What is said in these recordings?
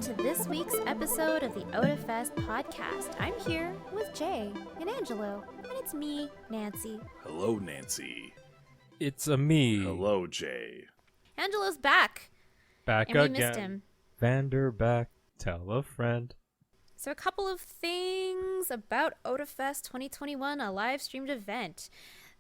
to this week's episode of the Otafest podcast. I'm here with Jei and Angelo, and it's me, Nancy. Hello, Nancy. It's a me. Hello, Jay. Angelo's back. Back and again. We missed him. Vanderback, tell a friend. So a couple of things about Otafest 2021, a live-streamed event.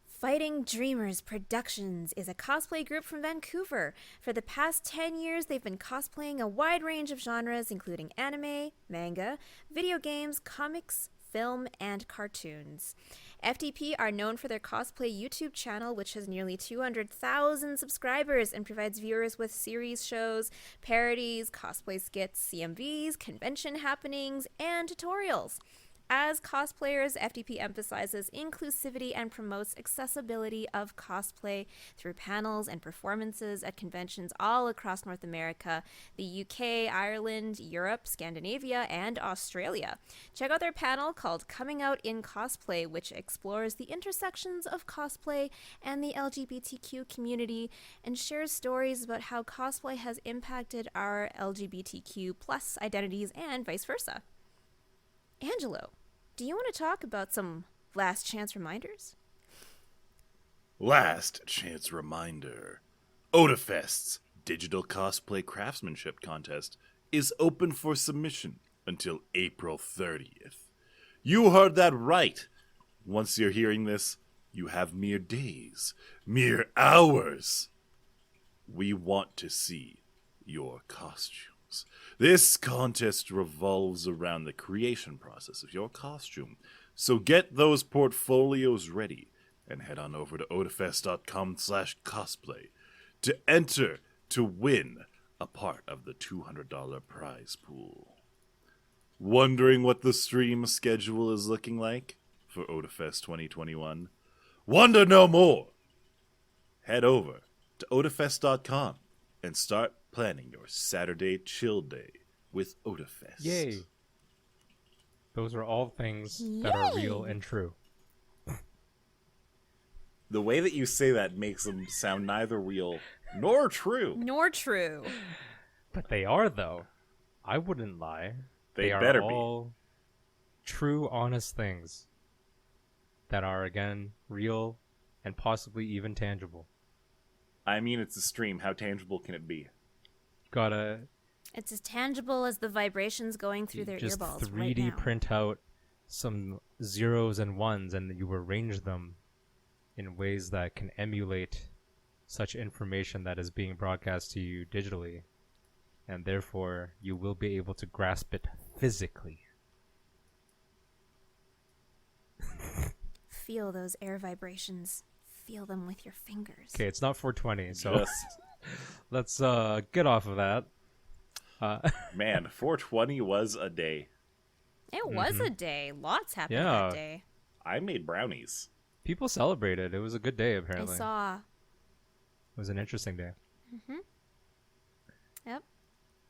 Fighting Dreamers Productions is a cosplay group from Vancouver. For the past 10 years, they've been cosplaying a wide range of genres, including anime, manga, video games, comics, film, and cartoons. FDP are known for their cosplay YouTube channel, which has nearly 200,000 subscribers and provides viewers with series shows, parodies, cosplay skits, CMVs, convention happenings, and tutorials. As cosplayers, FDP emphasizes inclusivity and promotes accessibility of cosplay through panels and performances at conventions all across North America, the UK, Ireland, Europe, Scandinavia, and Australia. Check out their panel called Coming Out in Cosplay, which explores the intersections of cosplay and the LGBTQ community and shares stories about how cosplay has impacted our LGBTQ plus identities and vice versa. Angelo, do you want to talk about some last chance reminders? Last chance reminder. Otafest's digital cosplay craftsmanship contest is open for submission until April 30th. You heard that right. Once you're hearing this, you have mere days, mere hours. We want to see your costume. This contest revolves around the creation process of your costume, so get those portfolios ready and head on over to otafest.com/cosplay to enter to win a part of the $200 prize pool. Wondering what the stream schedule is looking like for Otafest 2021? Wonder no more! Head over to otafest.com and start planning your Saturday chill day with Otafest. Yay. Those are all things that are real and true. The way that you say that makes them sound neither real nor true. Nor true. But they are, though. I wouldn't lie. They are better all true, honest things that are, again, real and possibly even tangible. I mean, it's a stream. How tangible can it be? It's as tangible as the vibrations going through their just earballs 3D right now. print out some zeros and ones, and you arrange them in ways that can emulate such information that is being broadcast to you digitally, and therefore you will be able to grasp it physically. Feel those air vibrations. Feel them with your fingers. Okay, it's not 420, so let's get off of that. Man, 420 was a day. It was a day. Lots happened that day. I made brownies. People celebrated. It was a good day, apparently. I saw. It was an interesting day. Mm-hmm. Yep.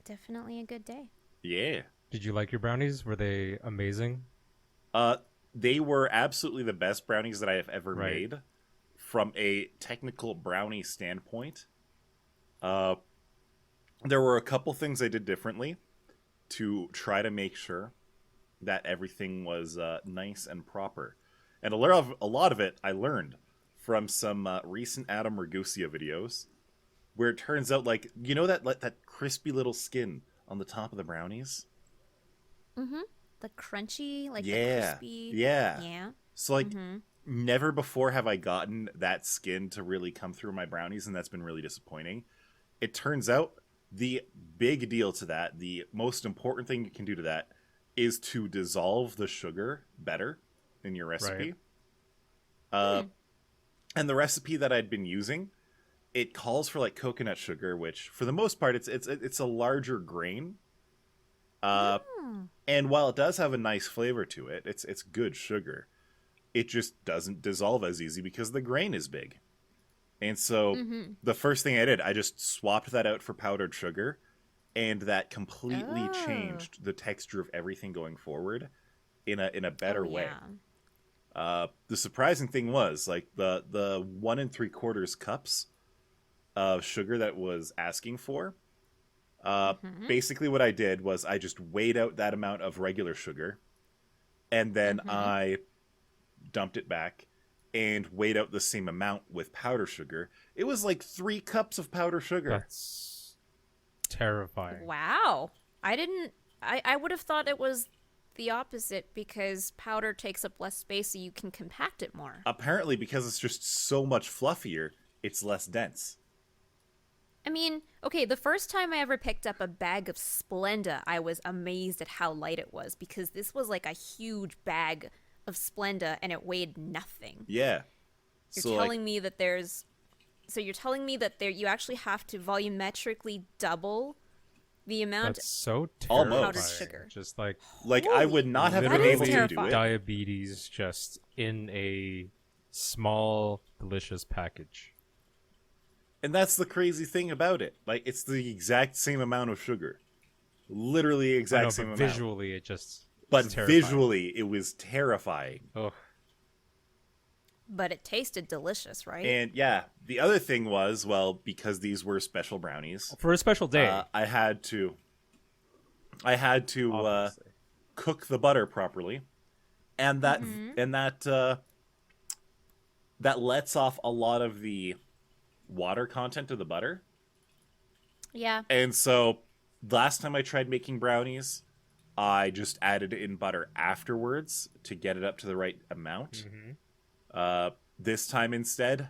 Definitely a good day. Yeah. Did you like your brownies? Were they amazing? They were absolutely the best brownies that I have ever made. From a technical brownie standpoint, there were a couple things I did differently to try to make sure that everything was nice and proper. And a lot of it I learned from some recent Adam Ragusa videos, where it turns out, like, you know that crispy little skin on the top of the brownies? Mm-hmm. The crunchy, like the crispy. Yeah. So, like... Never before have I gotten that skin to really come through my brownies, and that's been really disappointing. It turns out the big deal to that, the most important thing you can do to that, is to dissolve the sugar better in your recipe. Right. And the recipe that I'd been using, it calls for like coconut sugar, which for the most part it's a larger grain. And while it does have a nice flavor to it, it's good sugar. It just doesn't dissolve as easy because the grain is big. And so the first thing I did, I just swapped that out for powdered sugar, and that completely changed the texture of everything going forward in a better way. The surprising thing was, like, the 1 3/4 cups of sugar that was asking for, Basically what I did was I just weighed out that amount of regular sugar, and then I dumped it back and weighed out the same amount with powder sugar. It was like 3 cups of powder sugar. That's terrifying. Wow. I would have thought it was the opposite because powder takes up less space so you can compact it more. Apparently, because it's just so much fluffier, it's less dense. I mean, okay, the first time I ever picked up a bag of Splenda, I was amazed at how light it was because this was like a huge bag of Splenda and it weighed nothing. Yeah. You're telling me that you actually have to volumetrically double the amount. That's so Almost. terrifying. Powdered sugar. Just like I would not have been That is able to do terrifying. it. diabetes just in a small, delicious package. And that's the crazy thing about it. Like, it's the exact same amount of sugar. Literally the I exact know, same but amount. visually, it just But it's terrifying. visually, it was terrifying. Oh, But it tasted delicious, right? And yeah, the other thing was, well, because these were special brownies, for a special day. I had to obviously. cook the butter properly, and that that lets off a lot of the water content of the butter. Yeah. And so last time I tried making brownies, I just added in butter afterwards to get it up to the right amount. This time instead,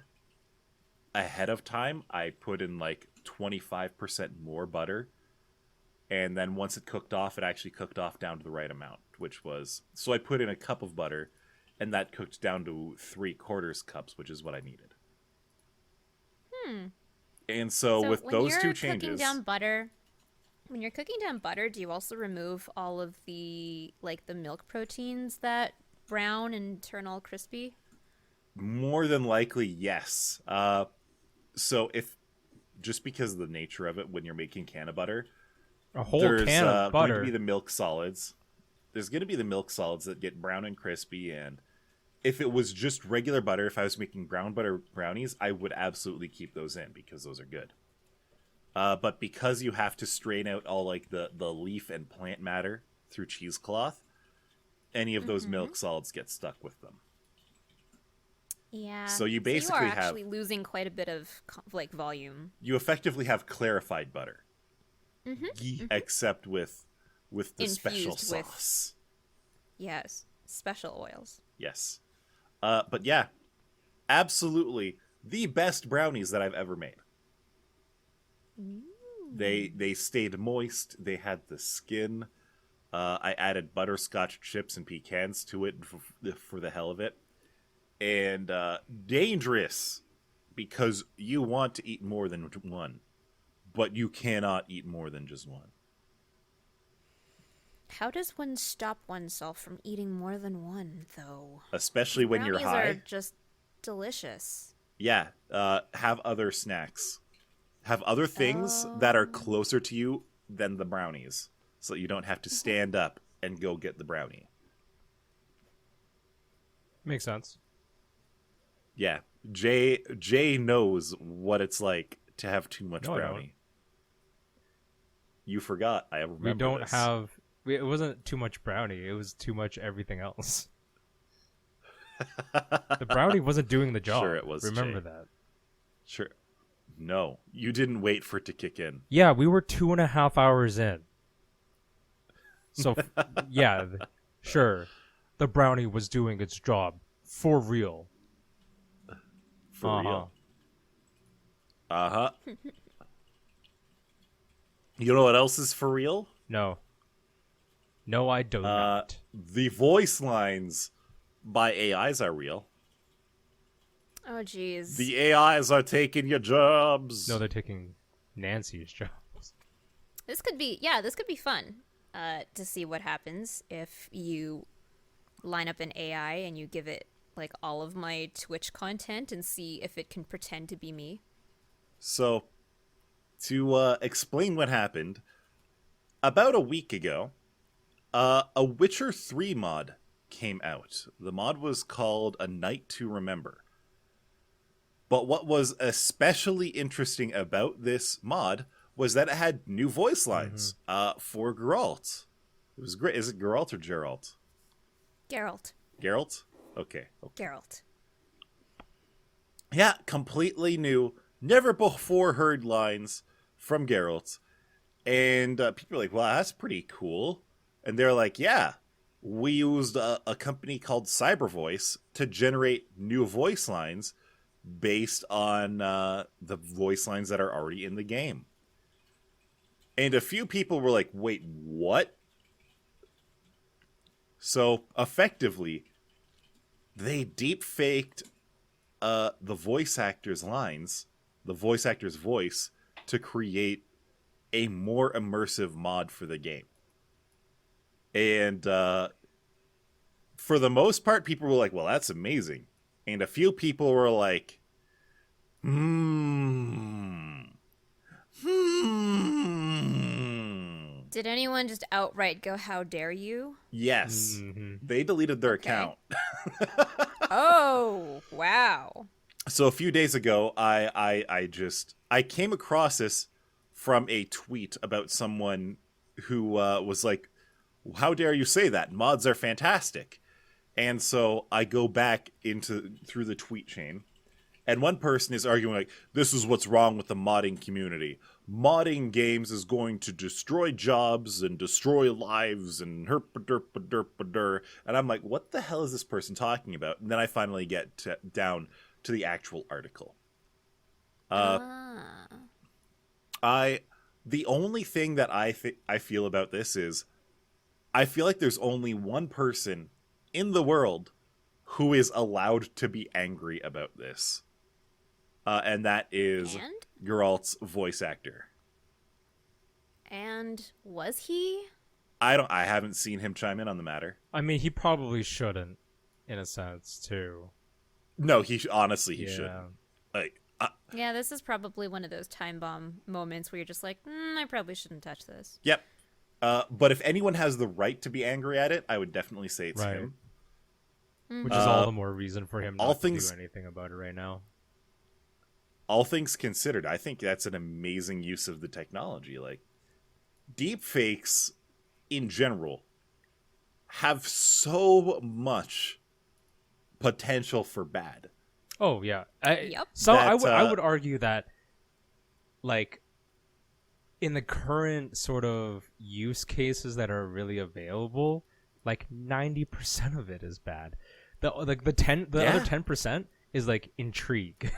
ahead of time, I put in like 25% more butter. And then once it cooked off, it actually cooked off down to the right amount, which was... So I put in a cup of butter, and that cooked down to 3/4 cups, which is what I needed. And so with those two changes... When you're cooking down butter, do you also remove all of the, like, the milk proteins that brown and turn all crispy? More than likely, yes. So if... Just because of the nature of it, when you're making can of butter... A whole There's can of going butter. to be the milk solids. There's going to be the milk solids that get brown and crispy. And if it was just regular butter, if I was making brown butter brownies, I would absolutely keep those in because those are good. But because you have to strain out all like the leaf and plant matter through cheesecloth, any of those milk solids get stuck with them. Yeah. So you basically you are have- actually losing quite a bit of like volume. You effectively have clarified butter, except with the special Infused with- sauce. Yes, special oils. Yes. But yeah, absolutely the best brownies that I've ever made. They stayed moist. They had the skin. I added butterscotch chips and pecans to it for the hell of it. And dangerous because you want to eat more than one, but you cannot eat more than just one. How does one stop oneself from eating more than one, though? Especially when you're Brownies high. are just delicious. Yeah, have other snacks. Have other things that are closer to you than the brownies, so you don't have to stand up and go get the brownie. Makes sense. Yeah, Jay knows what it's like to have too much No, I don't. brownie. You forgot. I remember We don't this. have. It wasn't too much brownie. It was too much everything else. The brownie wasn't doing the job. Sure it was, Remember Jay. that. Sure. No, you didn't wait for it to kick in. Yeah, we were 2.5 hours in. So, yeah, sure. The brownie was doing its job. For real. For real. Uh-huh. You know what else is for real? No. No, I do not. The voice lines by AIs are real. Oh, jeez. The AIs are taking your jobs. No, they're taking Nancy's job. This could be fun to see what happens if you line up an AI and you give it like all of my Twitch content and see if it can pretend to be me. So, to explain what happened, about a week ago, a Witcher 3 mod came out. The mod was called A Night to Remember. But what was especially interesting about this mod was that it had new voice lines for Geralt. It was great. Is it Geralt or Geralt? Geralt. Geralt? Okay. Geralt. Yeah, completely new, never before heard lines from Geralt. And people are like, well, that's pretty cool. And they're like, yeah, we used a company called Cybervoice to generate new voice lines based on the voice lines that are already in the game. And a few people were like, wait, what? So, effectively, they deep-faked the voice actor's lines, the voice actor's voice, to create a more immersive mod for the game. And for the most part, people were like, well, that's amazing. And a few people were like, Did anyone just outright go, how dare you? Yes. They deleted their Okay. account. Oh, wow. So a few days ago, I came across this from a tweet about someone who was like, how dare you say that? Mods are fantastic. And so I go back through the tweet chain, and one person is arguing like, this is what's wrong with the modding community. Modding games is going to destroy jobs and destroy lives and herp-a-derp-a-derp-a-der. And I'm like, what the hell is this person talking about? And then I finally get down to the actual article. The only thing that I feel about this is, I feel like there's only one person in the world who is allowed to be angry about this. And that is Geralt's voice actor. And was he? I haven't seen him chime in on the matter. I mean, he probably shouldn't, in a sense, too. No, he shouldn't. Like, Yeah, this is probably one of those time bomb moments where you're just like, I probably shouldn't touch this. yep. But if anyone has the right to be angry at it, I would definitely say it's Right. him. Which is all the more reason for him all not to things- do anything about it right now. All things considered, I think that's an amazing use of the technology. Like, deepfakes, in general, have so much potential for bad. Oh, yeah. Yep. So I That, would argue that, like, in the current sort of use cases that are really available, like 90% of it is bad. The other 10% is like intrigue.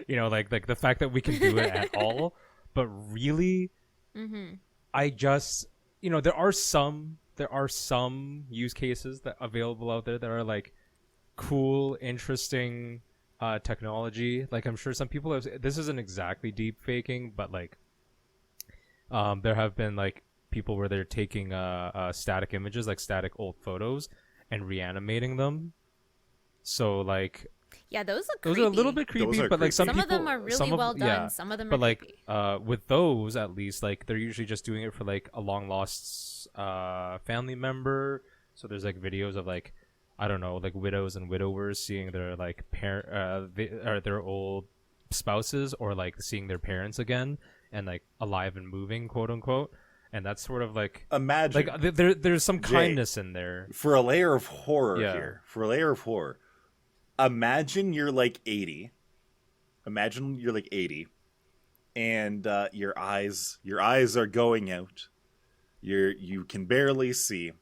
You know, like the fact that we can do it at all. But really, I just, you know, there are some use cases that available out there that are like cool, interesting technology. Like, I'm sure some people have, this isn't exactly deep faking, but like there have been like people where they're taking static images, like static old photos, and reanimating them. So like, Yeah, those look those creepy. are a little bit creepy, but like some of people, them are really well done. yeah. Some of them are But like creepy. with those, at least, like they're usually just doing it for like a long lost family member. So there's like videos of like, I don't know, like widows and widowers seeing their like their old spouses, or like seeing their parents again and like alive and moving, quote unquote. And that's sort of like, Imagine, like there's some kindness in there. for a layer of horror Yeah. here. For a layer of horror, imagine you're like 80. Imagine you're like 80, and your eyes are going out. You can barely see,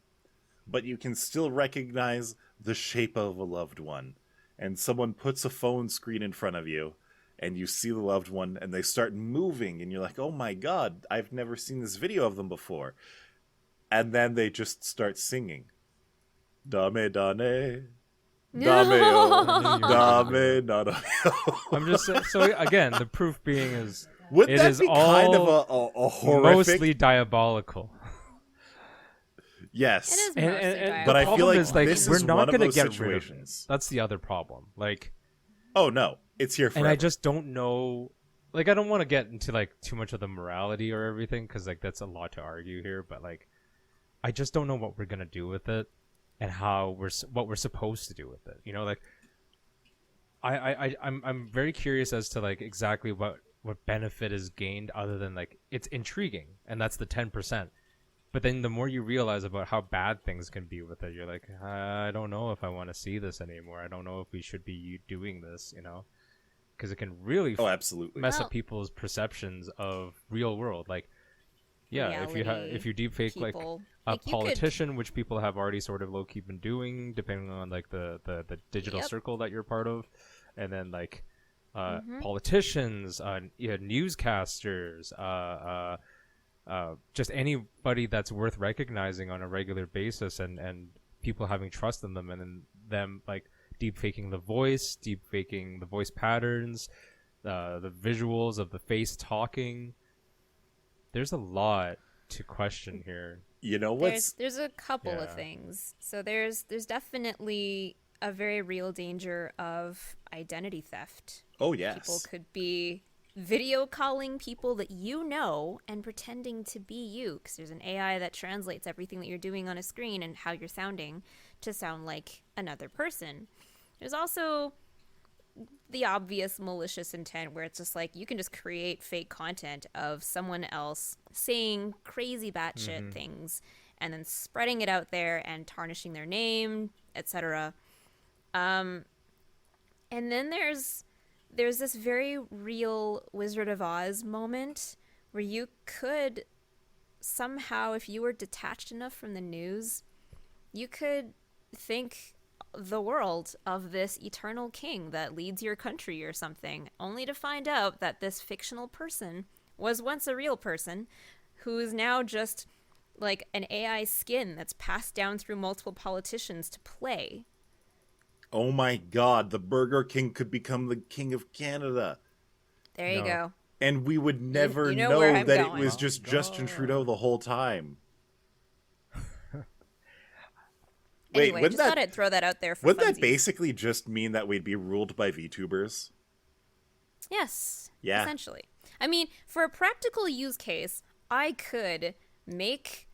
but you can still recognize the shape of a loved one. And someone puts a phone screen in front of you, and you see the loved one, and they start moving, and you're like, oh my god, I've never seen this video of them before. And then they just start singing. Dame dane. I'm just saying, so again, the proof being is Would it that is be all kind of a horrific? mostly diabolical. Yes. It is And- mostly and- diabolical. But I problem feel like is, like, this we're is not one of gonna those get rid of situations. That's the other problem. Like, Oh no, it's here forever. and I just don't know. Like, I don't want to get into like too much of the morality or everything, because like that's a lot to argue here. But like, I just don't know what we're gonna do with it, and what we're supposed to do with it. You know, like, I'm very curious as to like exactly what what benefit is gained other than like it's intriguing, and that's the 10%. But then the more you realize about how bad things can be with it, you're like, I don't know if I want to see this anymore. I don't know if we should be doing this, you know, because it can really absolutely mess up people's perceptions of real world. Like, yeah, if you deepfake people, like a politician, which people have already sort of low key been doing, depending on like the digital circle that you're part of, and then like politicians, newscasters, just anybody that's worth recognizing on a regular basis, and people having trust in them, and then them like deepfaking the voice patterns, the visuals of the face talking. There's a lot to question here. You know what's... There's a couple of things. So there's definitely a very real danger of identity theft. Oh, yes. People could be video calling people that you know and pretending to be you, because there's an AI that translates everything that you're doing on a screen and how you're sounding to sound like another person. There's also the obvious malicious intent where it's just like you can just create fake content of someone else saying crazy batshit things and then spreading it out there and tarnishing their name, etc. And then there's this very real Wizard of Oz moment where you could somehow, if you were detached enough from the news, you could think the world of this eternal king that leads your country or something, only to find out that this fictional person was once a real person who is now just like an AI skin that's passed down through multiple politicians to play. Oh my god, the Burger King could become the King of Canada. There you go. And we would never you know know where I'm that going. it was just Justin Trudeau the whole time. Anyway, just thought I'd throw that out there for Wouldn't funsies. that basically just mean that we'd be ruled by VTubers? Yes. Yeah. Essentially. I mean, for a practical use case, I could make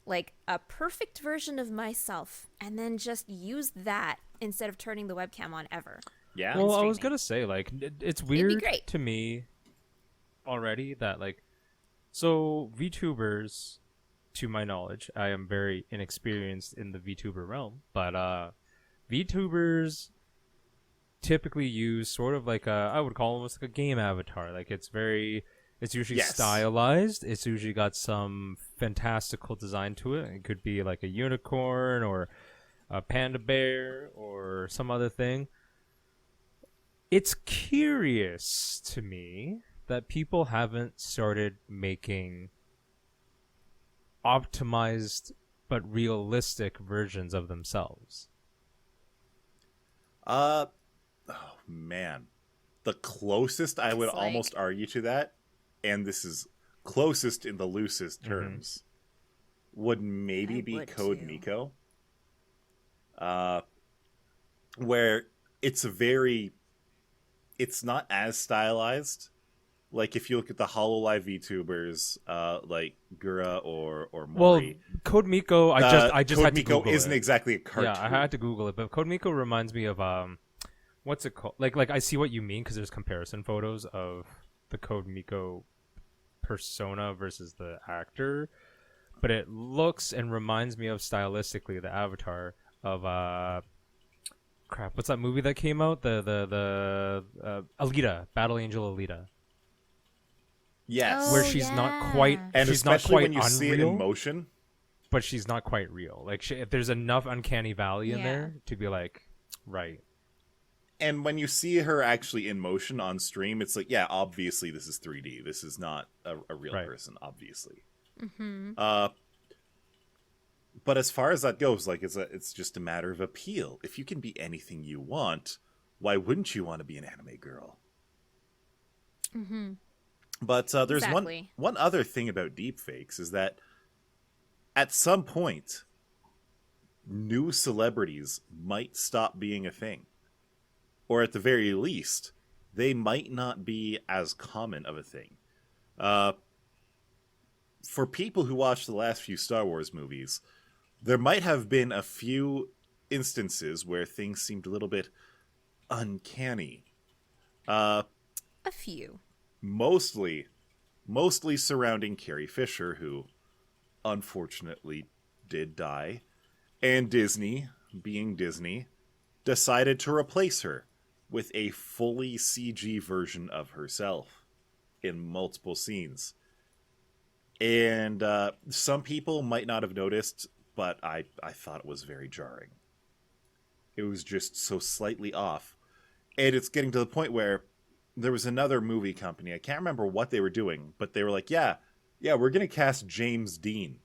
like a perfect version of myself and then just use that instead of turning the webcam on ever. Yeah. Well, I was gonna say, like, it's weird great. to me already that, like, so VTubers, to my knowledge, I am very inexperienced in the VTuber realm, but VTubers typically use sort of like I would call almost like a game avatar. Like, it's usually stylized. It's usually got some fantastical design to it. It could be like a unicorn or a panda bear or some other thing. It's curious to me that people haven't started making optimized but realistic versions of themselves. Oh man. The closest I would almost argue to that, and this is closest in the loosest terms, would maybe be Code Miko. Where it's not as stylized. Like, if you look at the HoloLive VTubers, like Gura or Mori. Well, Code Miko, I just had to Google it. Code Miko isn't exactly a cartoon. Yeah, I had to Google it, but Code Miko reminds me of what's it called? Like I see what you mean because there's comparison photos of the Code Miko persona versus the actor, but it looks and reminds me of stylistically the avatar of crap. What's that movie that came out? The Alita, Battle Angel Alita. Yes, where she's not quite, and she's especially not quite when you unreal, see it in motion, but she's not quite real. Like, if there's enough uncanny valley in there to be like, right. And when you see her actually in motion on stream, it's like, yeah, obviously this is 3D. This is not a real person, obviously. Mm-hmm. But as far as that goes, like, it's just a matter of appeal. If you can be anything you want, why wouldn't you want to be an anime girl? Mm-hmm. But there's one other thing about deepfakes is that at some point, new celebrities might stop being a thing. Or at the very least, they might not be as common of a thing. For people who watched the last few Star Wars movies, there might have been a few instances where things seemed a little bit uncanny. A few. mostly surrounding Carrie Fisher, who unfortunately did die, and Disney, being Disney, decided to replace her with a fully CG version of herself in multiple scenes. And some people might not have noticed, but I thought it was very jarring. It was just so slightly off. And it's getting to the point where there was another movie company, I can't remember what they were doing, but they were like, yeah, we're going to cast James Dean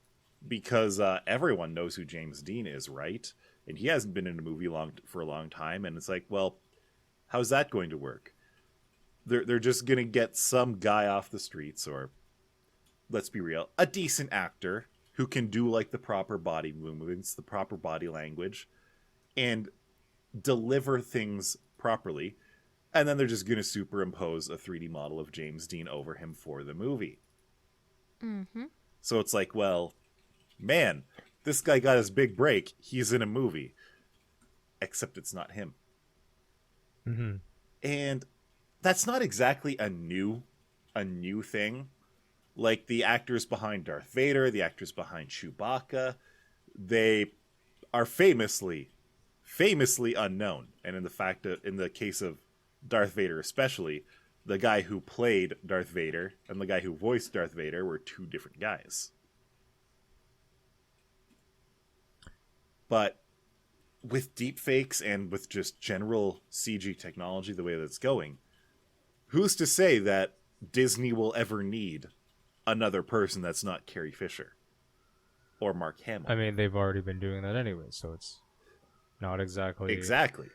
because everyone knows who James Dean is, right? And he hasn't been in a movie for a long time. And it's like, well, how's that going to work? They're just going to get some guy off the streets, or let's be real, a decent actor who can do like the proper body movements, the proper body language, and deliver things properly. And then they're just going to superimpose a 3D model of James Dean over him for the movie. Mm-hmm. So it's like, well, man, this guy got his big break. He's in a movie. Except it's not him. Mm-hmm. And that's not exactly a new thing. Like the actors behind Darth Vader, the actors behind Chewbacca, they are famously unknown. And in the case of Darth Vader especially, the guy who played Darth Vader and the guy who voiced Darth Vader were two different guys. But with deepfakes and with just general CG technology the way that it's going, who's to say that Disney will ever need another person that's not Carrie Fisher or Mark Hamill? I mean, they've already been doing that anyway, so it's not exactly... Exactly.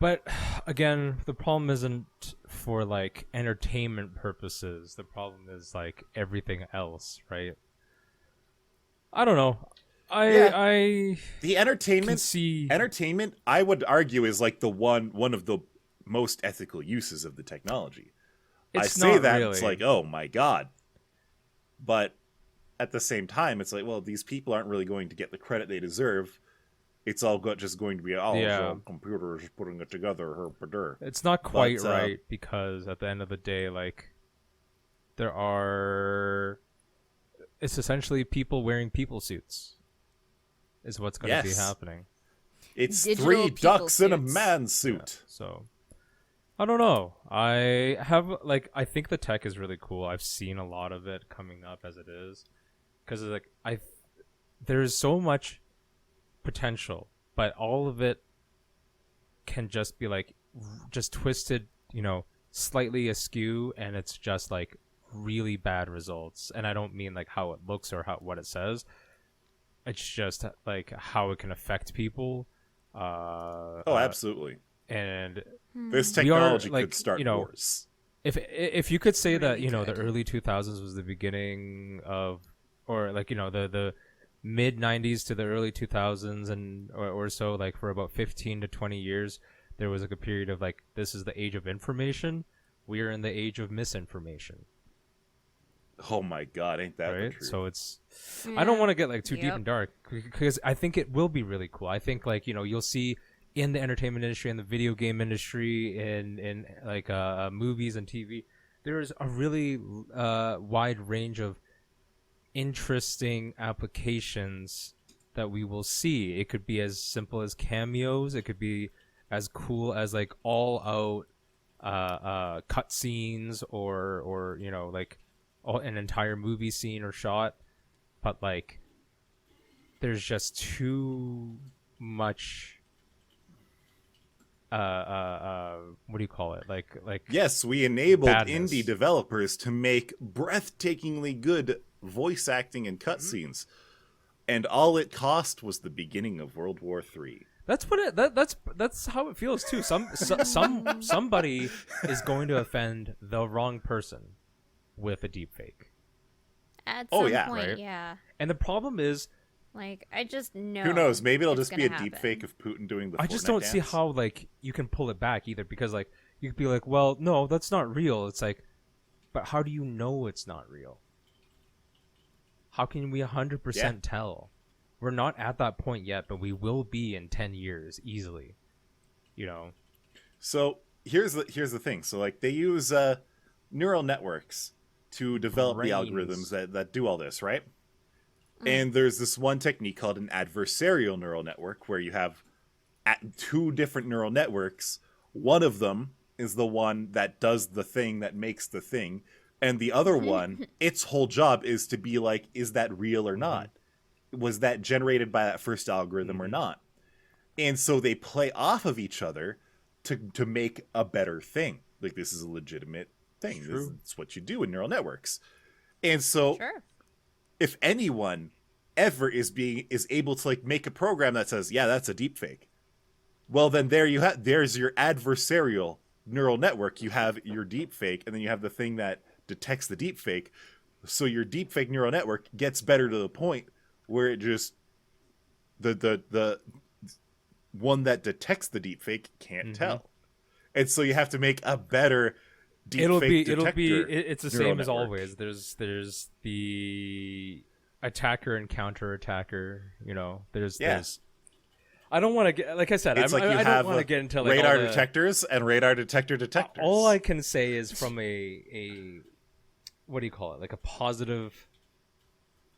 But, again, the problem isn't for, like, entertainment purposes. The problem is, like, everything else, right? I don't know. The entertainment, see... entertainment, I would argue, is like the one of the most ethical uses of the technology. I say that really. It's like, oh my god. But at the same time, it's like, well, these people aren't really going to get the credit they deserve. It's all just going to be, so computers putting it together. It's not quite right, because at the end of the day, like, it's essentially people wearing people suits is what's going to be happening. It's Digital 3 ducks suits. in a man suit. Yeah, so, I don't know. I think the tech is really cool. I've seen a lot of it coming up as it is. Because, like, there's so much potential, but all of it can just be, like, just twisted, slightly askew, and it's just, like, really bad results. And I don't mean, like, how it looks or what it says. It's just, like, how it can affect people. Absolutely. And this technology could start wars. If you could say Really that, could. the early 2000s was the beginning of, or like, the mid 90s to the early 2000s and or so, like for about 15 to 20 years, there was like a period of like, this is the age of information. We are in the age of misinformation. Oh my god, ain't that right? true? So it's, I don't want to get like too deep Yep. and dark, because I think it will be really cool. I think, like, you'll see in the entertainment industry, in the video game industry, in like movies and TV, there's a really wide range of interesting applications that we will see. It could be as simple as cameos. It could be as cool as like all out cutscenes, or like an entire movie scene or shot. But like, there's just too much. What do you call it? Like yes, we enabled badness. indie developers to make breathtakingly good voice acting and cutscenes, and all it cost was the beginning of World War III. That's what that's how it feels too. Somebody is going to offend the wrong person with a deepfake. At Oh, some yeah, point, right? yeah. And the problem is, Like, I just know. Who knows? Maybe it'll it's just be a gonna happen. deepfake of Putin doing the I just Fortnite don't see dance. how like you can pull it back either, because like you could be like, well, no, that's not real. It's like, but how do you know it's not real? How can we 100% tell? We're not at that point yet, but we will be in 10 years easily. So here's the thing. So like they use neural networks to develop the Brains. algorithms that do all this, right? And there's this one technique called an adversarial neural network where you have two different neural networks. One of them is the one that does the thing that makes the thing. And the other one, its whole job is to be like, is that real or not? Was that generated by that first algorithm or not? And so they play off of each other to make a better thing. Like, this is a legitimate thing. This is what you do in neural networks. And so Sure. if anyone ever is able to like make a program that says, yeah, that's a deepfake, well, then there's your adversarial neural network. You have your deepfake, and then you have the thing that detects the deepfake. So your deepfake neural network gets better to the point where it just the one that detects the deepfake can't tell, and so you have to make a better deepfake detector. It's the neural same as network. always. There's the attacker and counter attacker. You know, there's I don't want to get, like I said, It's I like you don't have want to get into like radar all the, detectors and radar detectors. all I can say is from a what do you call it? Like a positive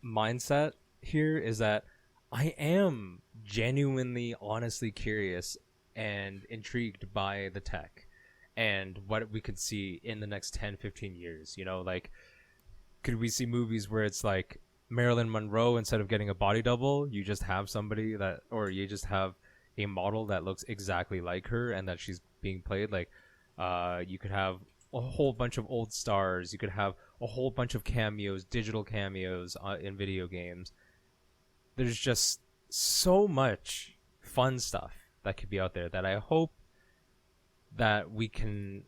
mindset here is that I am genuinely, honestly curious and intrigued by the tech and what we could see in the next 10, 15 years. You know, like, could we see movies where it's like Marilyn Monroe, instead of getting a body double, you just have somebody that, or you just have a model that looks exactly like her and that she's being played? Like, you could have a whole bunch of old stars. You could have a whole bunch of cameos, digital cameos in video games. There's just so much fun stuff that could be out there that I hope that we can,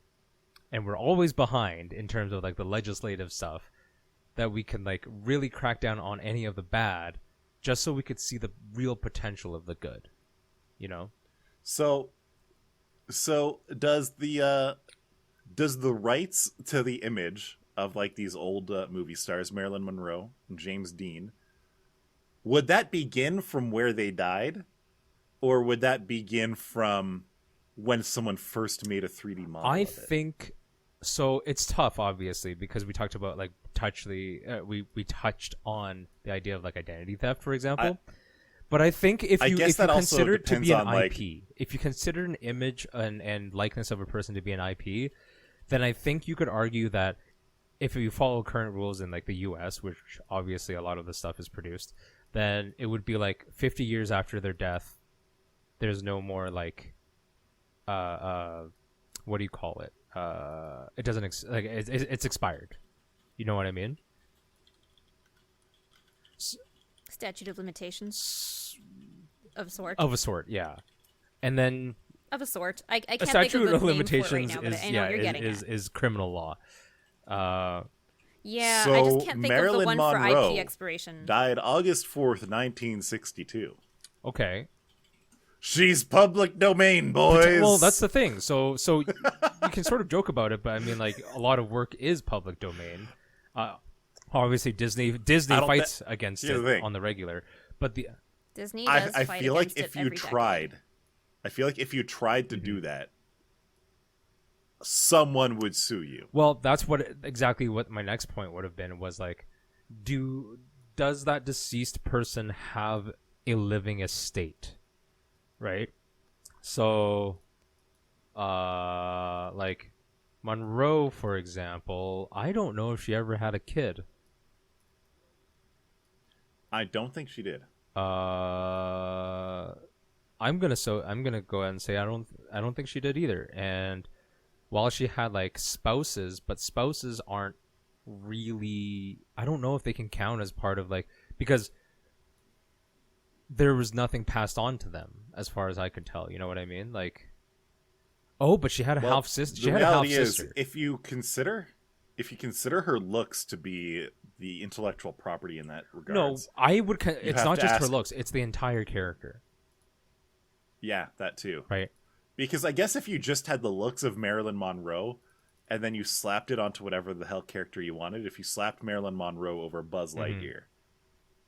and we're always behind in terms of like the legislative stuff, that we can like really crack down on any of the bad, just so we could see the real potential of the good, you know? So does the rights to the image of like these old movie stars, Marilyn Monroe, James Dean, would that begin from where they died, or would that begin from when someone first made a 3D model? I of it? think so. It's tough, obviously, because we talked about like we touched on the idea of like identity theft, for example. But I think if you consider it to be an IP, if you consider an image and likeness of a person to be an IP, then I think you could argue that if you follow current rules in like the US, which obviously a lot of the stuff is produced, then it would be like 50 years after their death, there's no more like what do you call it? It doesn't it's expired. You know what I mean? Statute of limitations of a sort. Of a sort, yeah. And then Of a sort. I can't a think statute of of the name for it right limitations now, but is I know what you're getting at. is criminal law. Yeah, So I just can't think of the Marilyn one Monroe for IP expiration. died August 4th, 1962. Okay. She's public domain, boys. Well, that's the thing. So you can sort of joke about it, but I mean, like, a lot of work is public domain. Obviously, Disney fights against it on the regular, but Disney does I fight feel like against it if you every tried, I feel like if you tried to do that, someone would sue you. Well, that's exactly what my next point would have been, was like, does that deceased person have a living estate? Right? So, like, Monroe, for example, I don't know if she ever had a kid. I don't think she did. I'm gonna go ahead and say I don't think she did either. And while she had like spouses, but spouses aren't really, I don't know if they can count as part of like, because there was nothing passed on to them as far as I could tell. You know what I mean? Like, oh, but she had a half sister. She had a half sister. If you consider her looks to be the intellectual property in that regard, no, I would. It's not just her looks; it's the entire character. Yeah, that too. Right. Because I guess if you just had the looks of Marilyn Monroe, and then you slapped it onto whatever the hell character you wanted, if you slapped Marilyn Monroe over Buzz Lightyear,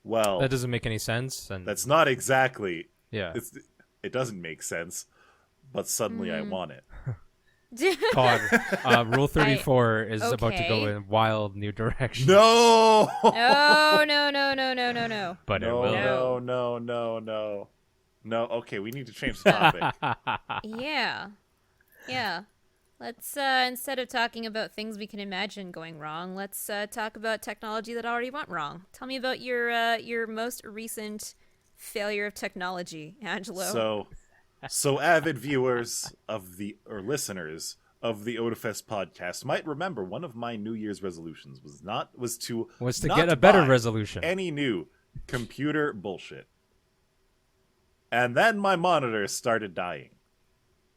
well, that doesn't make any sense. And that's not exactly. Yeah. It doesn't make sense, but suddenly I want it. God, Rule 34 is about to go okay. in wild new direction. No. Oh, no. But it No, will. no. Okay, we need to change the topic. Yeah. Let's instead of talking about things we can imagine going wrong, let's talk about technology that already went wrong. Tell me about your most recent failure of technology, Angelo. So avid viewers or listeners of the Otafest podcast might remember one of my New Year's resolutions was to not get a better buy resolution. any new computer bullshit. And then my monitor started dying.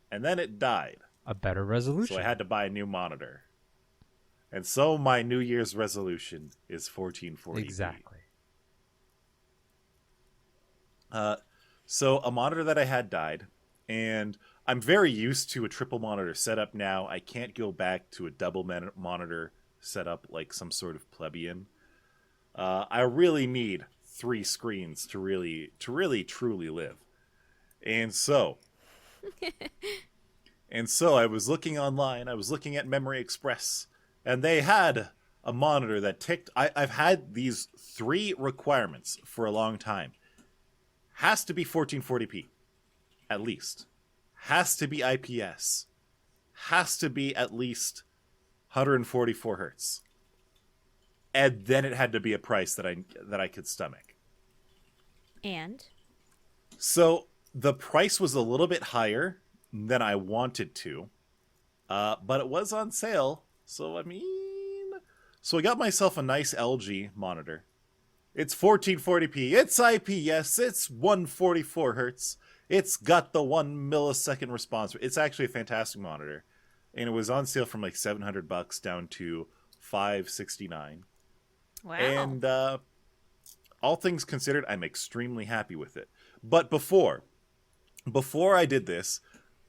And then it died. A better resolution. So I had to buy a new monitor. And so my New Year's resolution is 1440p. Exactly. So a monitor that I had died, and I'm very used to a triple monitor setup now. I can't go back to a double monitor setup like some sort of plebeian. I really need 3 screens to really truly live. And so I was looking online, I was looking at Memory Express, and they had a monitor that ticked. I've had these 3 requirements for a long time. Has to be 1440p, at least. Has to be IPS. Has to be at least 144 hertz. And then it had to be a price that I could stomach. And So the price was a little bit higher than I wanted to, but it was on sale. So I got myself a nice LG monitor. It's 1440p. It's IPS. It's 144 hertz. It's got the 1 millisecond response. It's actually a fantastic monitor, and it was on sale from like $700 down to $569. wow. And all things considered, I'm extremely happy with it. But before I did this,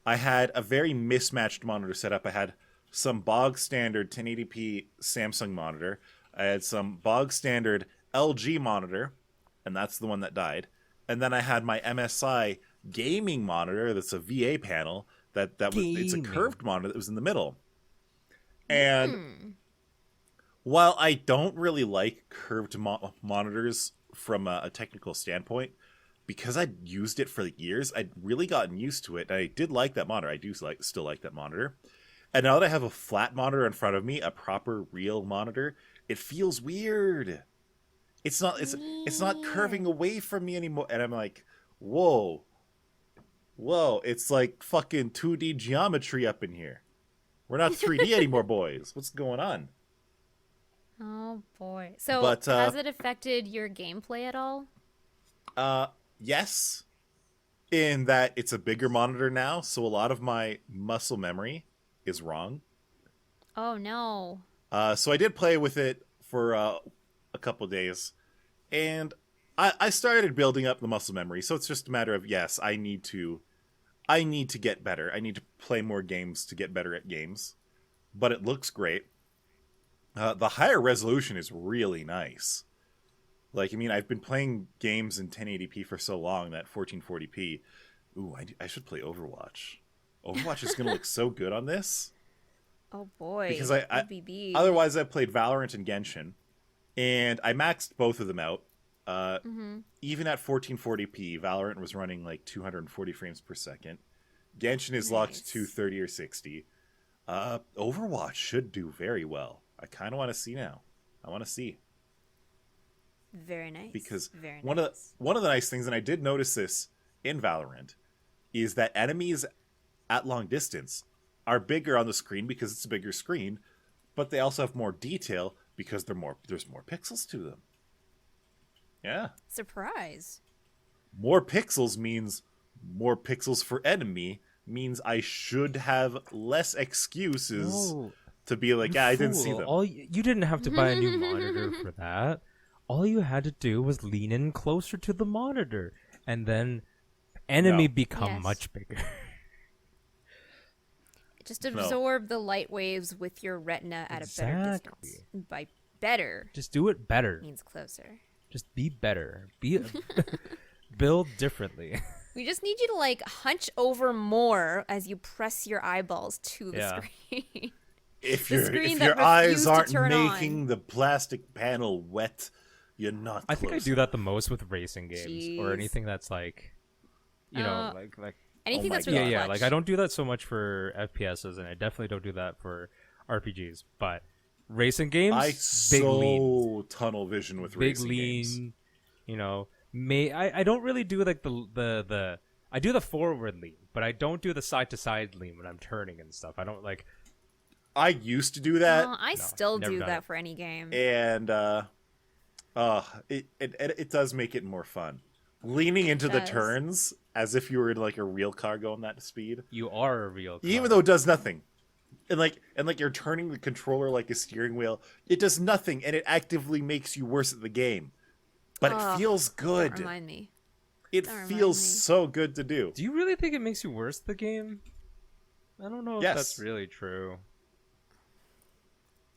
I had a very mismatched monitor set up. I had some bog standard 1080p Samsung monitor. I had some bog standard LG monitor, and that's the one that died. And then I had my MSI gaming monitor that's a VA panel it's a curved monitor that was in the middle. And while I don't really like curved monitors from a technical standpoint, because I'd used it for years, I'd really gotten used to it. And I did like that monitor. I do still like that monitor. And now that I have a flat monitor in front of me, a proper real monitor, it feels weird. It's not curving away from me anymore. And I'm like, whoa, it's like fucking 2D geometry up in here. We're not 3D anymore, boys. What's going on? Oh boy. So But, has it affected your gameplay at all? Yes. In that it's a bigger monitor now, so a lot of my muscle memory is wrong. Oh no. So I did play with it for a couple days, and I started building up the muscle memory. So it's just a matter of, yes, I need to get better. I need to play more games to get better at games. But it looks great. The higher resolution is really nice. Like, I mean, I've been playing games in 1080p for so long that 1440p. Ooh, I should play Overwatch. Overwatch is going to look so good on this. Oh boy. Because OBB. otherwise I played Valorant and Genshin, and I maxed both of them out. Even at 1440p, Valorant was running like 240 frames per second. Genshin is locked to 30 or 60. Overwatch should do very well. I kind of want to see now. I want to see. Very nice. Because Very one nice. of the nice things, and I did notice this in Valorant, is that enemies at long distance are bigger on the screen because it's a bigger screen, but they also have more detail because there's more pixels to them. Yeah. Surprise. More pixels means more pixels for enemy, means I should have less excuses to be like, yeah, I didn't see them. You didn't have to buy a new monitor for that. All you had to do was lean in closer to the monitor, and then enemy become much bigger. Just absorb the light waves with your retina at a better distance. By better, just do it better. Means closer. Just be better. Build differently. We just need you to like hunch over more as you press your eyeballs to the Yeah. screen. If The your screen if that your eyes refused to aren't turn making on. the plastic panel wet, you're not. I think I close do that the most with racing games or Jeez. anything that's like, you know, like Anything Oh my that's God. really yeah, clutch. like I don't do that so much for FPSs, and I definitely don't do that for RPGs. But racing games, I big lean, so tunnel vision with big racing lean. games. You know, I don't really do like the I do the forward lean, but I don't do the side to side lean when I'm turning and stuff. I don't like. I used to do that, I still never do done that it. for any game. and it does make it more fun. Leaning into the does. turns as if you were in like a real car going that speed, You are a real car. even though it does nothing. And like you're turning the controller like a steering wheel, it does nothing, and it actively makes you worse at the game. But it feels good. Don't remind me. It don't remind feels me. so good to do. Do you really think it makes you worse the game? I don't know if Yes. that's really true.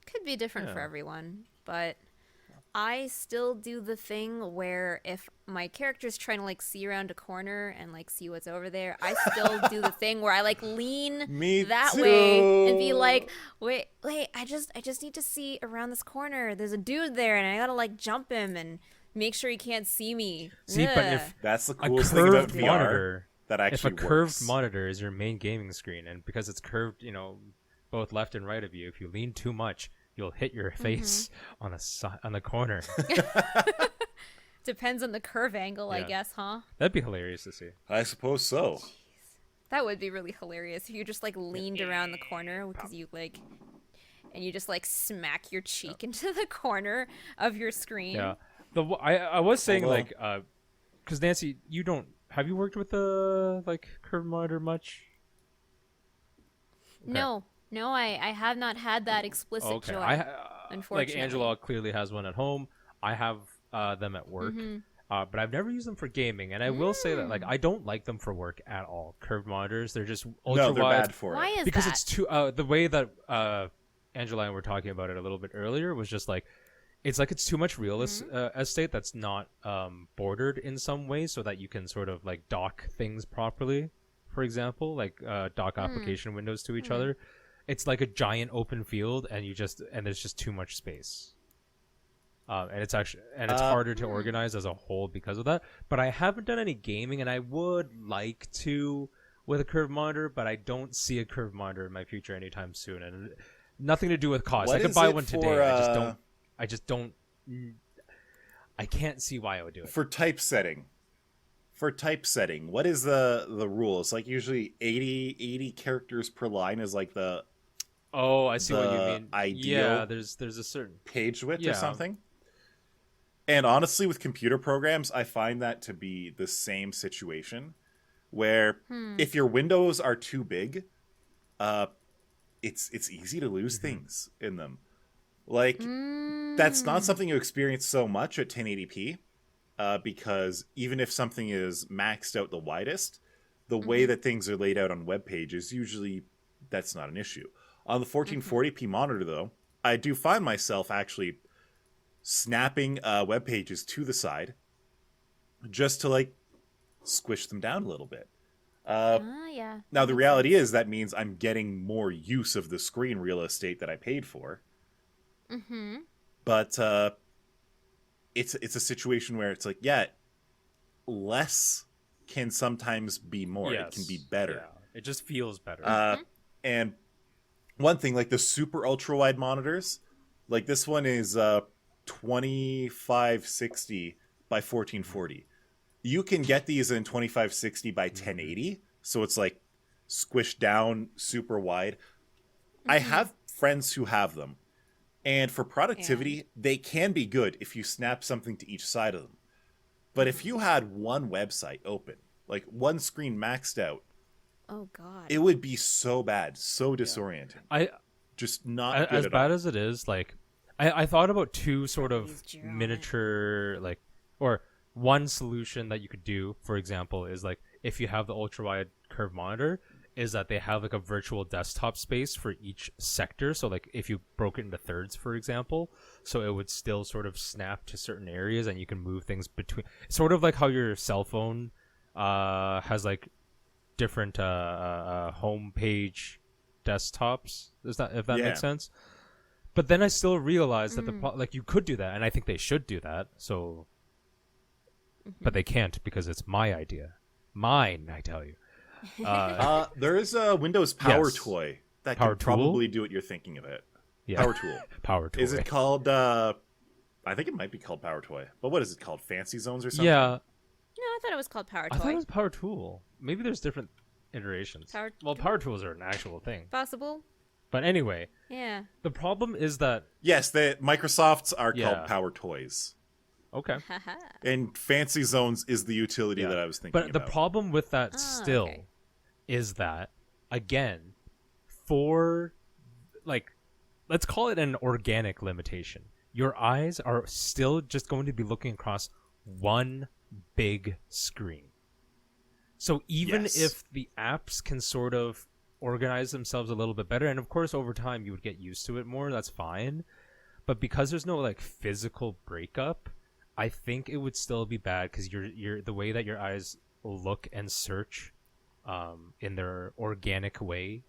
Could be different for Yeah. everyone, but I still do the thing where if my character's trying to like see around a corner and like see what's over there, I still do the thing where I like lean Me that way and be too. like, wait, I just need to see around this corner. There's a dude there and I gotta like jump him and make sure he can't see me. See, but Ugh. if That's the a coolest thing about curved VR monitor, that if a actually curved works. monitor is your main gaming screen, and because it's curved, you know, both left and right of you, if you lean too much, you'll hit your face on the corner. Depends on the curve angle, I Yeah. guess, huh? That'd be hilarious to see. I suppose so. That would be really hilarious if you just like leaned around the corner because you like, and you just like smack your cheek into the corner of your screen. Yeah. I was saying Although- like because Nancy, you don't have you worked with a like curved monitor much? No, I have not had that explicit Okay, joy. like unfortunately. Angela clearly has one at home. I have them at work, but I've never used them for gaming. And I will say that like I don't like them for work at all. Curved monitors, they're just ultra No, they're wide. bad for Why it. is Because that? it's too the way that Angela and I were talking about it a little bit earlier was just like it's too much real estate that's not bordered in some way so that you can sort of like dock things properly. For example, like dock application windows to each other. It's like a giant open field, and there's just too much space. And it's harder to organize as a whole because of that. But I haven't done any gaming, and I would like to with a curved monitor, but I don't see a curved monitor in my future anytime soon. And nothing to do with cost. What I could is buy it one for, today. I just don't. I can't see why I would do it. For typesetting, what is the rule? It's like usually 80 characters per line is like the Oh, I see what you the mean. ideal Yeah, there's a certain. page width Yeah. or something. And honestly, with computer programs, I find that to be the same situation, where if your windows are too big, it's easy to lose things in them. Like that's not something you experience so much at 1080p, because even if something is maxed out the widest, the way that things are laid out on web pages usually that's not an issue. On the 1440p monitor, though, I do find myself actually snapping web pages to the side just to like squish them down a little bit. Yeah. Now the reality is that means I'm getting more use of the screen real estate that I paid for. But it's a situation where it's like, yeah, less can sometimes be more. It can be better. Yeah. It just feels better. And one thing, like the super ultra wide monitors, like this one is 2560 by 1440. You can get these in 2560 by 1080, so it's like squished down super wide. I have friends who have them, and for productivity, they can be good if you snap something to each side of them. But if you had one website open, like one screen maxed out, Oh God. it would be so bad, so disorienting. I Just not good as at bad all. as it is, like I thought about two sort of Use Jei on it. miniature like or one solution that you could do, for example, is like if you have the ultra wide curved monitor, is that they have like a virtual desktop space for each sector. So like if you broke it into thirds, for example, so it would still sort of snap to certain areas and you can move things between, sort of like how your cell phone has like different home page desktops. If that makes sense? But then I still realized that like you could do that, and I think they should do that. So, but they can't because it's my idea, mine. I tell you. There is a Windows Power Yes. Toy that Power can Tool? probably do what you're thinking of it. Yeah. Power Tool. Power tool. Is it called? I think it might be called Power Toy. But what is it called? Fancy Zones or something? Yeah, No, I thought it was called Power Toy. I thought it was Power Tool. Maybe there's different iterations. Power Well, Power Tools are an actual thing. Possible. But anyway, Yeah. the problem is that Yes, the Microsoft's are Yeah. called Power Toys. okay. Haha. And Fancy Zones is the utility that I was thinking But the about. problem with that still okay. is that, again, for, like, let's call it an organic limitation. Your eyes are still just going to be looking across one big screen. So even Yes. if the apps can sort of organize themselves a little bit better, and of course over time you would get used to it more, that's fine. But because there's no like physical breakup, I think it would still be bad because you're the way that your eyes look and search in their organic way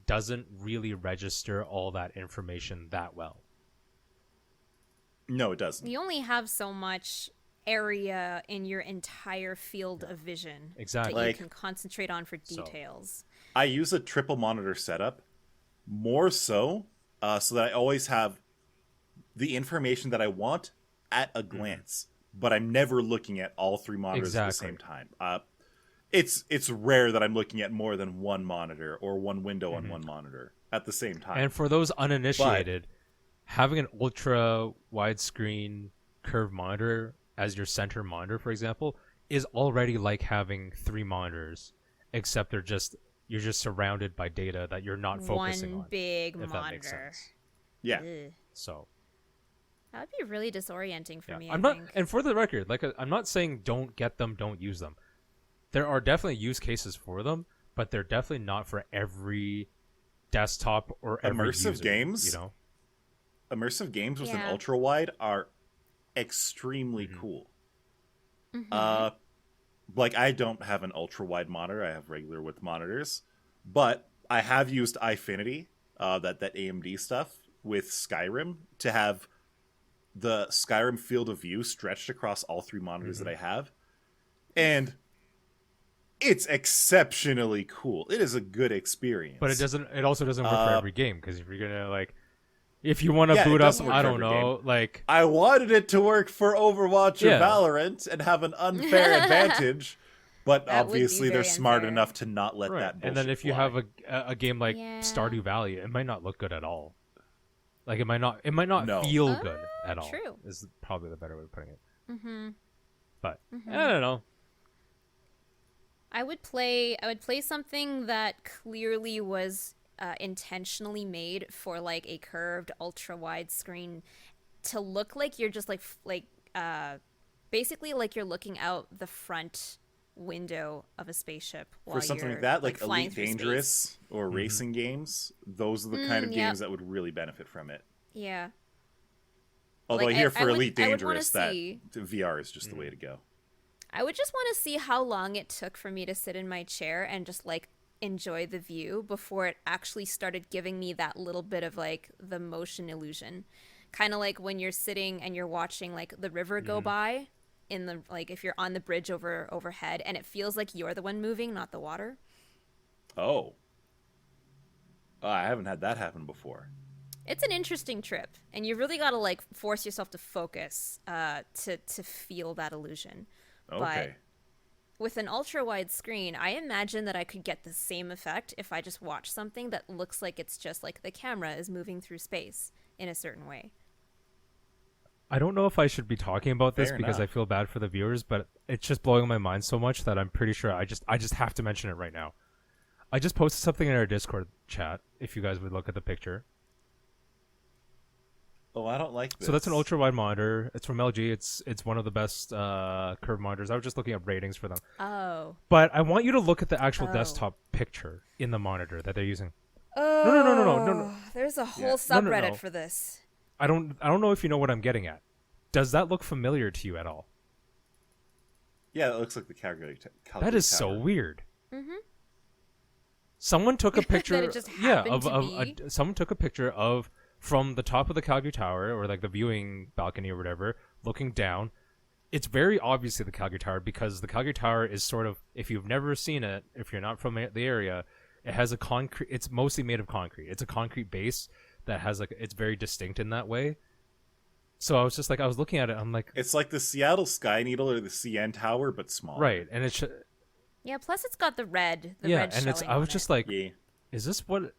doesn't really register all that information that well. No, it doesn't. You only have so much area in your entire field of vision Exactly. that you Like- can concentrate on for details. I use a triple monitor setup more so that I always have the information that I want at a glance, but I'm never looking at all three monitors at the same time. It's rare that I'm looking at more than one monitor or one window on one monitor at the same time. And for those uninitiated, having an ultra widescreen curved monitor as your center monitor, for example, is already like having three monitors, except you're just surrounded by data that you're not focusing One on. big if that makes monitor. sense. yeah. Ugh. So That would be really disorienting for yeah. me. I'm I not, think. and for the record, like I'm not saying don't get them, don't use them. There are definitely use cases for them, but they're definitely not for every desktop or every Immersive user, games? You know, Immersive games with an Yeah. ultra wide are extremely cool. Like I don't have an ultra wide monitor. I have regular width monitors, but I have used Eyefinity, that AMD stuff with Skyrim to have the Skyrim field of view stretched across all three monitors that I have, and it's exceptionally cool. It is a good experience. but it also doesn't work for every game, because if you're gonna if you want to Yeah, it boot up, doesn't work I for don't every know, like I wanted it to work for Overwatch Yeah. or Valorant and have an unfair advantage, but That would be obviously they're very smart unfair. enough to not let right. that bullshit And then if you fly. have a game like Yeah. Stardew Valley, it might not look good at all. Like it might not No. feel good at all. true. Is probably the better way of putting it. Mm-hmm. But I don't know. I would play something that clearly was intentionally made for like a curved ultra wide screen to look like you're just basically like you're looking out the front window of a spaceship while for something you're, like that, like flying Elite through space. Dangerous or racing games, those are the kind of yep. games that would really benefit from it. Yeah. Although Like, I hear I for would- Elite I would wanna Dangerous that see- VR is just the way to go. I would just want to see how long it took for me to sit in my chair and just like enjoy the view before it actually started giving me that little bit of like the motion illusion. Kind of like when you're sitting and you're watching like the river go by in the like if you're on the bridge overhead and it feels like you're the one moving, not the water. Oh. I haven't had that happen before. It's an interesting trip, and you really got to like force yourself to focus to feel that illusion. Okay. With an ultra wide screen, I imagine that I could get the same effect if I just watch something that looks like it's just like the camera is moving through space in a certain way. I don't know if I should be talking about this Fair because I enough. feel bad for the viewers, but it's just blowing my mind so much that I'm pretty sure I just have to mention it right now. I just posted something in our Discord chat, if you guys would look at the picture. Oh, I don't like this. So that's an ultra wide monitor. It's from LG. It's one of the best curved monitors. I was just looking up ratings for them. Oh. But I want you to look at the actual Oh. desktop picture in the monitor that they're using. Oh. no. There's a whole Yeah. subreddit No. for this. I don't know if you know what I'm getting at. Does that look familiar to you at all? Yeah, it looks like the Calgary That is so Tower. weird. Mm-hmm. Someone took a picture. That it just happened to be. Someone took a picture of from the top of the Calgary Tower, or like the viewing balcony or whatever, looking down. It's very obviously the Calgary Tower, because the Calgary Tower is sort of, if you've never seen it, if you're not from the area, it has a concrete. It's mostly made of concrete. It's a concrete base that has like, it's very distinct in that way. So I was just like, I was looking at it, I'm like, It's like the Seattle Sky Needle or the CN Tower, but smaller. right, and it's Yeah, plus it's got the red. The yeah, red and it's. shelling I was on just it. like, Yeah. is this what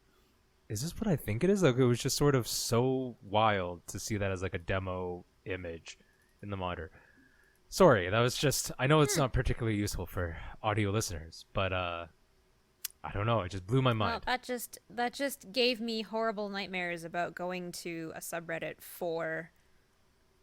I think it is? Like, it was just sort of so wild to see that as like a demo image in the monitor. Sorry, that was just. I know it's not particularly useful for audio listeners, but I don't know. It just blew my mind. Well, that just gave me horrible nightmares about going to a subreddit for,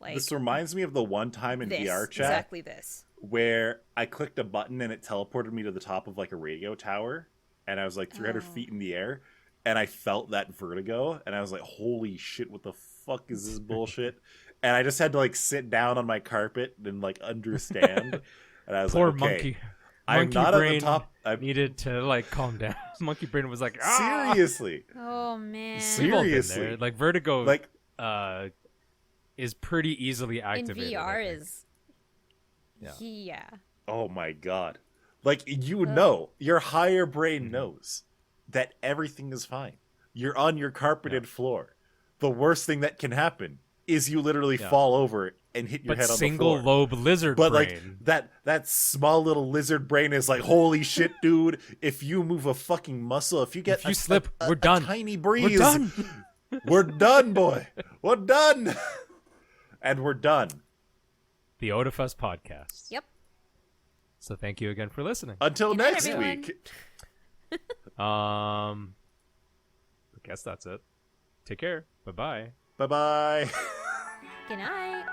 like, This reminds me of the one time in this, VR chat exactly this. where I clicked a button and it teleported me to the top of like a radio tower, and I was like 300 feet in the air, and I felt that vertigo, and I was like, holy shit, what the fuck is this bullshit? And I just had to like sit down on my carpet and like understand. And I was Poor like, okay, monkey. I'm Monkey not brain at the top. needed to like calm down. Monkey brain was like, ah! Seriously. Oh man. We've all been Seriously. there. Like vertigo, Like, is pretty easily In activated. I VR think. is. Yeah. Yeah. oh my God. Like, you know, your higher brain knows that everything is fine. You're on your carpeted floor. The worst thing that can happen is you literally fall over and hit your But head on the single floor. lobe lizard But brain. like that small little lizard brain is like, holy shit, dude! If you move a fucking muscle, if you get If you slip, we're done. a tiny breeze, We're done. we're done, boy. We're done, and we're done The Otafest podcast. Yep. So thank you again for listening. until Good night, next everyone. week. I guess that's it. Take care. Bye bye. Bye bye. Good night.